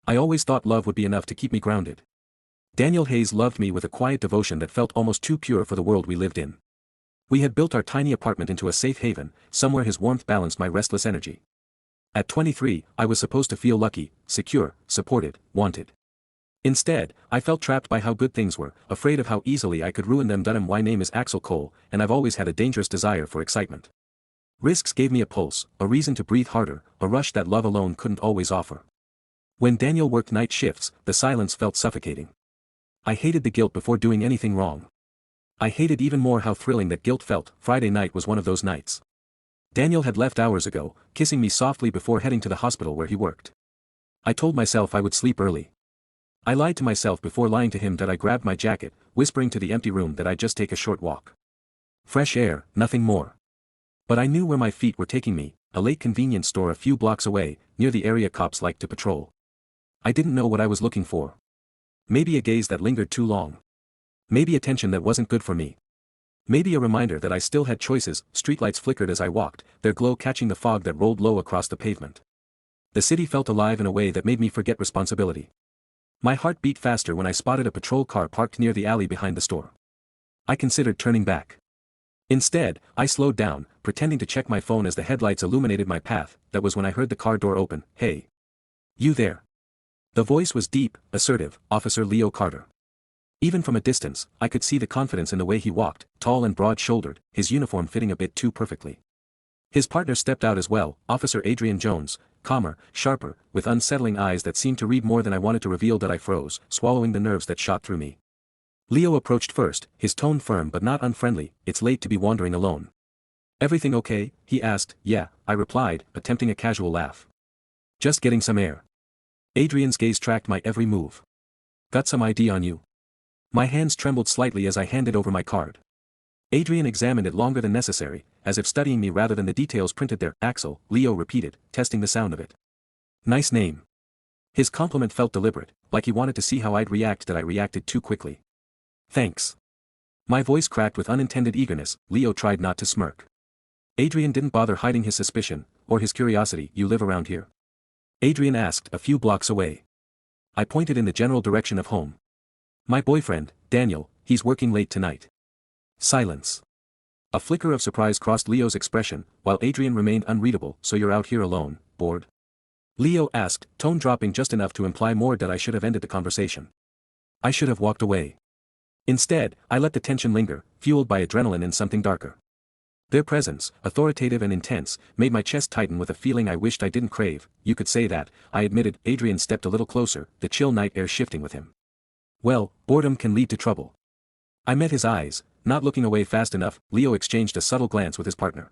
I always thought love would be enough to keep me grounded. Daniel Hayes loved me with a quiet devotion that felt almost too pure for the world we lived in. We had built our tiny apartment into a safe haven, somewhere his warmth balanced my restless energy. At 23, I was supposed to feel lucky, secure, supported, wanted. Instead, I felt trapped by how good things were, afraid of how easily I could ruin them. My name is Axel Cole, and I've always had a dangerous desire for excitement. Risks gave me a pulse, a reason to breathe harder, a rush that love alone couldn't always offer. When Daniel worked night shifts, the silence felt suffocating. I hated the guilt before doing anything wrong. I hated even more how thrilling that guilt felt. Friday night was one of those nights. Daniel had left hours ago, kissing me softly before heading to the hospital where he worked. I told myself I would sleep early. I lied to myself before lying to him. I grabbed my jacket, whispering to the empty room that I'd just take a short walk. Fresh air, nothing more. But I knew where my feet were taking me, a late convenience store a few blocks away, near the area cops liked to patrol. I didn't know what I was looking for. Maybe a gaze that lingered too long. Maybe attention that wasn't good for me. Maybe a reminder that I still had choices. Streetlights flickered as I walked, their glow catching the fog that rolled low across the pavement. The city felt alive in a way that made me forget responsibility. My heart beat faster when I spotted a patrol car parked near the alley behind the store. I considered turning back. Instead, I slowed down, pretending to check my phone as the headlights illuminated my path. That was when I heard the car door open. "Hey. You there?" The voice was deep, assertive, Officer Leo Carter. Even from a distance, I could see the confidence in the way he walked, tall and broad-shouldered, his uniform fitting a bit too perfectly. His partner stepped out as well, Officer Adrian Jones, calmer, sharper, with unsettling eyes that seemed to read more than I wanted to reveal. I froze, swallowing the nerves that shot through me. Leo approached first, his tone firm but not unfriendly. "It's late to be wandering alone." "Everything okay?" he asked. "Yeah," I replied, attempting a casual laugh. "Just getting some air." Adrian's gaze tracked my every move. "Got some ID on you?" My hands trembled slightly as I handed over my card. Adrian examined it longer than necessary, as if studying me rather than the details printed there. "Axel," Leo repeated, testing the sound of it. "Nice name." His compliment felt deliberate, like he wanted to see how I'd react. I reacted too quickly. "Thanks." My voice cracked with unintended eagerness. Leo tried not to smirk. Adrian didn't bother hiding his suspicion, or his curiosity. "You live around here?" Adrian asked, a few blocks away. I pointed in the general direction of home. "My boyfriend, Daniel, he's working late tonight." Silence. A flicker of surprise crossed Leo's expression, while Adrian remained unreadable. "So you're out here alone, bored?" Leo asked, tone dropping just enough to imply more. I should have ended the conversation. I should have walked away. Instead, I let the tension linger, fueled by adrenaline and something darker. Their presence, authoritative and intense, made my chest tighten with a feeling I wished I didn't crave. "You could say that," I admitted. Adrian stepped a little closer, the chill night air shifting with him. "Well, boredom can lead to trouble." I met his eyes, not looking away fast enough. Leo exchanged a subtle glance with his partner.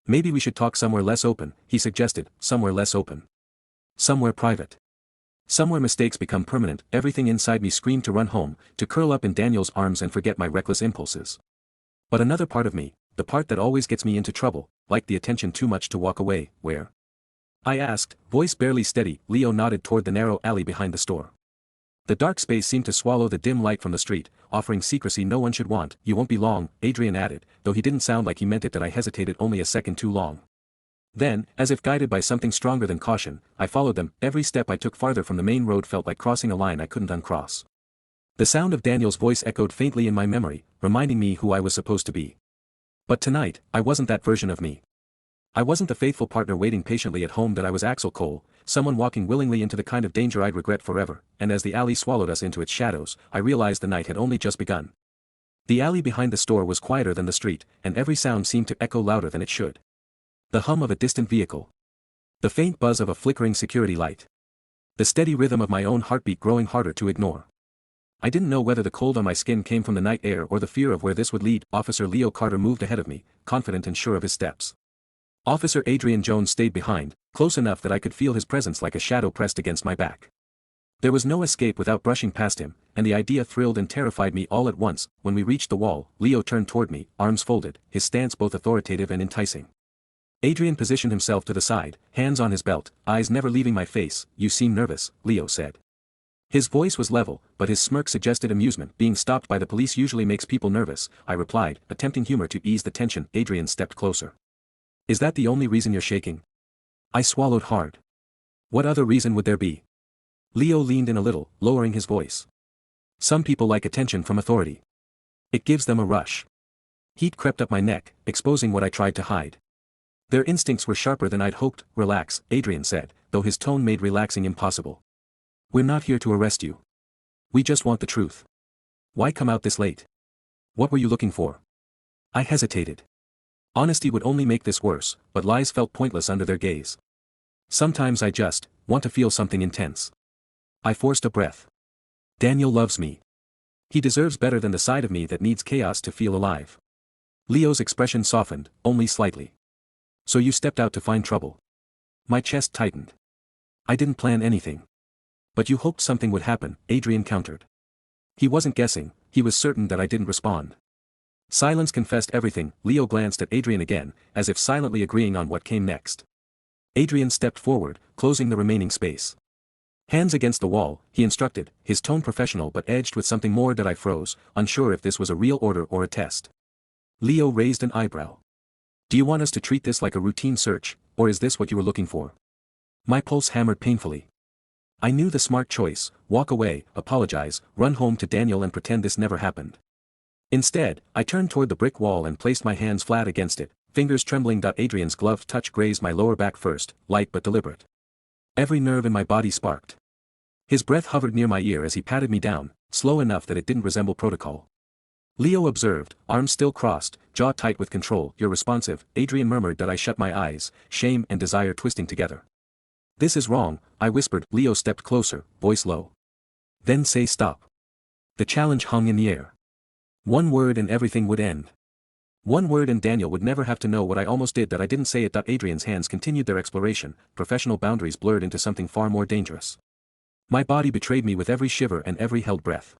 "Maybe we should talk somewhere less open," he suggested. "Somewhere less open. Somewhere private. Somewhere mistakes become permanent." Everything inside me screamed to run home, to curl up in Daniel's arms and forget my reckless impulses. But another part of me, the part that always gets me into trouble, liked the attention too much to walk away. "Where?" I asked, voice barely steady. Leo nodded toward the narrow alley behind the store. The dark space seemed to swallow the dim light from the street, offering secrecy no one should want. "You won't be long," Adrian added, though he didn't sound like he meant it. I hesitated only a second too long. Then, as if guided by something stronger than caution, I followed them. Every step I took farther from the main road felt like crossing a line I couldn't uncross. The sound of Daniel's voice echoed faintly in my memory, reminding me who I was supposed to be. But tonight, I wasn't that version of me. I wasn't the faithful partner waiting patiently at home. I was Axel Cole, someone walking willingly into the kind of danger I'd regret forever. And as the alley swallowed us into its shadows, I realized the night had only just begun. The alley behind the store was quieter than the street, and every sound seemed to echo louder than it should. The hum of a distant vehicle. The faint buzz of a flickering security light. The steady rhythm of my own heartbeat growing harder to ignore. I didn't know whether the cold on my skin came from the night air or the fear of where this would lead. Officer Leo Carter moved ahead of me, confident and sure of his steps. Officer Adrian Jones stayed behind, close enough that I could feel his presence like a shadow pressed against my back. There was no escape without brushing past him, and the idea thrilled and terrified me all at once. When we reached the wall, Leo turned toward me, arms folded, his stance both authoritative and enticing. Adrian positioned himself to the side, hands on his belt, eyes never leaving my face. "You seem nervous," Leo said. His voice was level, but his smirk suggested amusement. "Being stopped by the police usually makes people nervous," I replied, attempting humor to ease the tension. Adrian stepped closer. "Is that the only reason you're shaking?" I swallowed hard. What other reason would there be? Leo leaned in a little, lowering his voice. Some people like attention from authority. It gives them a rush. Heat crept up my neck, exposing what I tried to hide. Their instincts were sharper than I'd hoped. Relax, Adrian said, though his tone made relaxing impossible. We're not here to arrest you. We just want the truth. Why come out this late? What were you looking for? I hesitated. Honesty would only make this worse, but lies felt pointless under their gaze. Sometimes I just want to feel something intense. I forced a breath. Daniel loves me. He deserves better than the side of me that needs chaos to feel alive. Leo's expression softened, only slightly. So you stepped out to find trouble. My chest tightened. I didn't plan anything. But you hoped something would happen, Adrian countered. He wasn't guessing, he was certain that I didn't respond. Silence confessed everything. Leo glanced at Adrian again, as if silently agreeing on what came next. Adrian stepped forward, closing the remaining space. Hands against the wall, he instructed, his tone professional but edged with something more that I froze, unsure if this was a real order or a test. Leo raised an eyebrow. Do you want us to treat this like a routine search, or is this what you were looking for? My pulse hammered painfully. I knew the smart choice: walk away, apologize, run home to Daniel and pretend this never happened. Instead, I turned toward the brick wall and placed my hands flat against it, fingers trembling. Adrian's gloved touch grazed my lower back first, light but deliberate. Every nerve in my body sparked. His breath hovered near my ear as he patted me down, slow enough that it didn't resemble protocol. Leo observed, arms still crossed, jaw tight with control. You're responsive, Adrian murmured. That I shut my eyes, shame and desire twisting together. This is wrong, I whispered. Leo stepped closer, voice low. Then say stop. The challenge hung in the air. One word and everything would end. One word and Daniel would never have to know what I almost did that I didn't say it. Adrian's hands continued their exploration, professional boundaries blurred into something far more dangerous. My body betrayed me with every shiver and every held breath.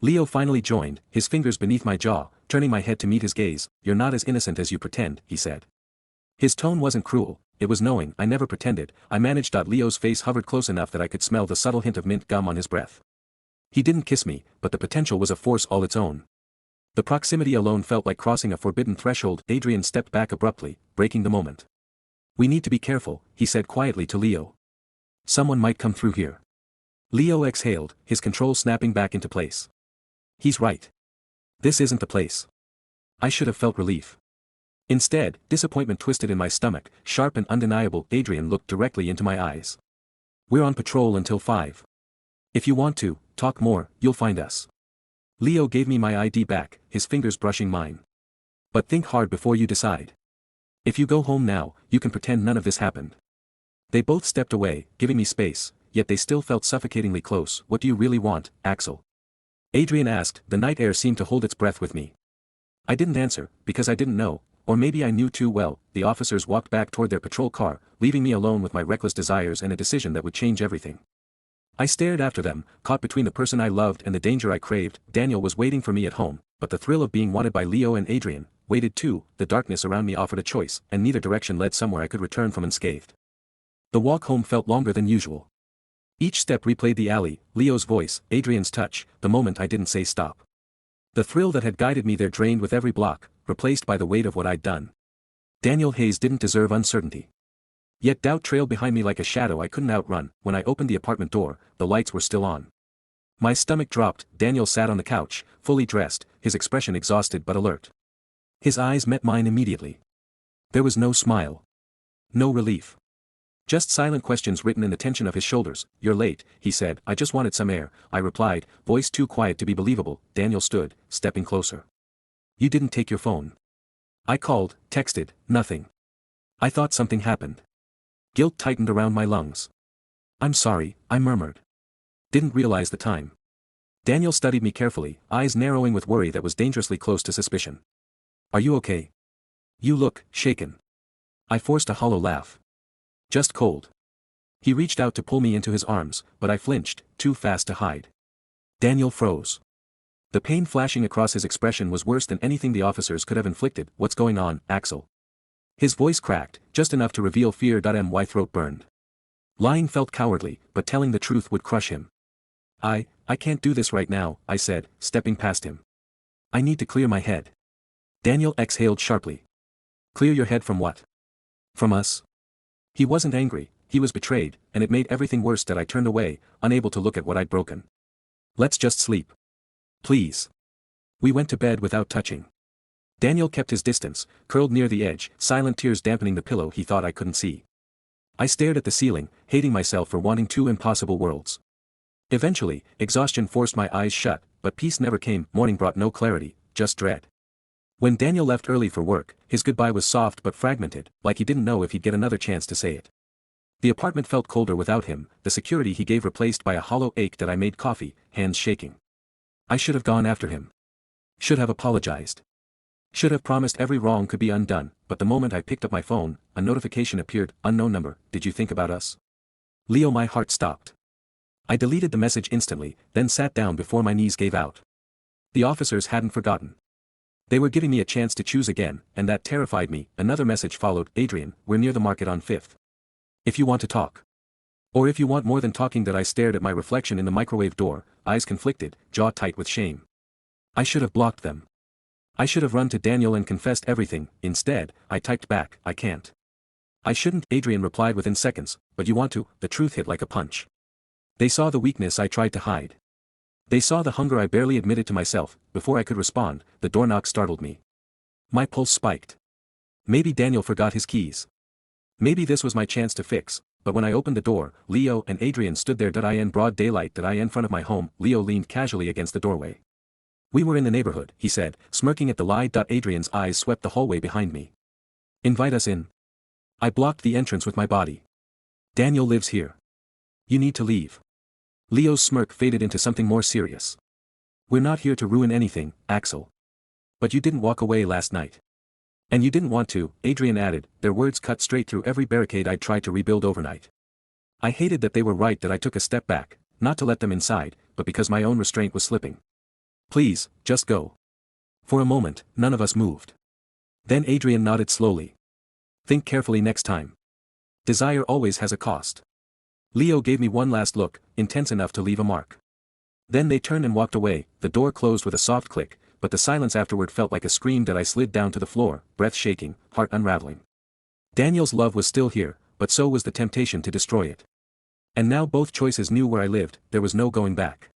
Leo finally joined, his fingers beneath my jaw, turning my head to meet his gaze. You're not as innocent as you pretend, he said. His tone wasn't cruel, it was knowing. I never pretended, I managed. Leo's face hovered close enough that I could smell the subtle hint of mint gum on his breath. He didn't kiss me, but the potential was a force all its own. The proximity alone felt like crossing a forbidden threshold. Adrian stepped back abruptly, breaking the moment. We need to be careful, he said quietly to Leo. Someone might come through here. Leo exhaled, his control snapping back into place. He's right. This isn't the place. I should have felt relief. Instead, disappointment twisted in my stomach, sharp and undeniable. Adrian looked directly into my eyes. We're on patrol until 5. If you want to talk more, you'll find us. Leo gave me my ID back, his fingers brushing mine. But think hard before you decide. If you go home now, you can pretend none of this happened. They both stepped away, giving me space, yet they still felt suffocatingly close. What do you really want, Axel? Adrian asked. The night air seemed to hold its breath with me. I didn't answer, because I didn't know, or maybe I knew too well. The officers walked back toward their patrol car, leaving me alone with my reckless desires and a decision that would change everything. I stared after them, caught between the person I loved and the danger I craved. Daniel was waiting for me at home, but the thrill of being wanted by Leo and Adrian waited too. The darkness around me offered a choice, and neither direction led somewhere I could return from unscathed. The walk home felt longer than usual. Each step replayed the alley, Leo's voice, Adrian's touch, the moment I didn't say stop. The thrill that had guided me there drained with every block, replaced by the weight of what I'd done. Daniel Hayes didn't deserve uncertainty. Yet doubt trailed behind me like a shadow I couldn't outrun. When I opened the apartment door, the lights were still on. My stomach dropped. Daniel sat on the couch, fully dressed, his expression exhausted but alert. His eyes met mine immediately. There was no smile. No relief. Just silent questions written in the tension of his shoulders. You're late, he said. I just wanted some air, I replied, voice too quiet to be believable. Daniel stood, stepping closer. You didn't take your phone. I called, texted, nothing. I thought something happened. Guilt tightened around my lungs. I'm sorry, I murmured. Didn't realize the time. Daniel studied me carefully, eyes narrowing with worry that was dangerously close to suspicion. Are you okay? You look shaken. I forced a hollow laugh. Just cold. He reached out to pull me into his arms, but I flinched, too fast to hide. Daniel froze. The pain flashing across his expression was worse than anything the officers could have inflicted. What's going on, Axel? His voice cracked, just enough to reveal fear. My throat burned. Lying felt cowardly, but telling the truth would crush him. I can't do this right now, I said, stepping past him. I need to clear my head. Daniel exhaled sharply. Clear your head from what? From us? He wasn't angry, he was betrayed, and it made everything worse that I turned away, unable to look at what I'd broken. Let's just sleep. Please. We went to bed without touching. Daniel kept his distance, curled near the edge, silent tears dampening the pillow he thought I couldn't see. I stared at the ceiling, hating myself for wanting two impossible worlds. Eventually, exhaustion forced my eyes shut, but peace never came. Morning brought no clarity, just dread. When Daniel left early for work, his goodbye was soft but fragmented, like he didn't know if he'd get another chance to say it. The apartment felt colder without him, the security he gave replaced by a hollow ache that I made coffee, hands shaking. I should have gone after him. Should have apologized. Should have promised every wrong could be undone, but the moment I picked up my phone, a notification appeared, unknown number, did you think about us? Leo, my heart stopped. I deleted the message instantly, then sat down before my knees gave out. The officers hadn't forgotten. They were giving me a chance to choose again, and that terrified me. Another message followed, Adrian, we're near the market on 5th. If you want to talk. Or if you want more than talking. That I stared at my reflection in the microwave door, eyes conflicted, jaw tight with shame. I should have blocked them. I should have run to Daniel and confessed everything. Instead, I typed back, I can't. I shouldn't, Adrian replied within seconds, but you want to. The truth hit like a punch. They saw the weakness I tried to hide. They saw the hunger I barely admitted to myself. Before I could respond, the door knock startled me. My pulse spiked. Maybe Daniel forgot his keys. Maybe this was my chance to fix, but when I opened the door, Leo and Adrian stood there. In broad daylight. In front of my home. Leo leaned casually against the doorway. We were in the neighborhood, he said, smirking at the lie. Adrian's eyes swept the hallway behind me. Invite us in. I blocked the entrance with my body. Daniel lives here. You need to leave. Leo's smirk faded into something more serious. We're not here to ruin anything, Axel. But you didn't walk away last night. And you didn't want to, Adrian added, their words cut straight through every barricade I'd tried to rebuild overnight. I hated that they were right, that I took a step back, not to let them inside, but because my own restraint was slipping. Please, just go. For a moment, none of us moved. Then Adrian nodded slowly. Think carefully next time. Desire always has a cost. Leo gave me one last look, intense enough to leave a mark. Then they turned and walked away. The door closed with a soft click, but the silence afterward felt like a scream. I slid down to the floor, breath shaking, heart unraveling. Daniel's love was still here, but so was the temptation to destroy it. And now both choices knew where I lived. There was no going back.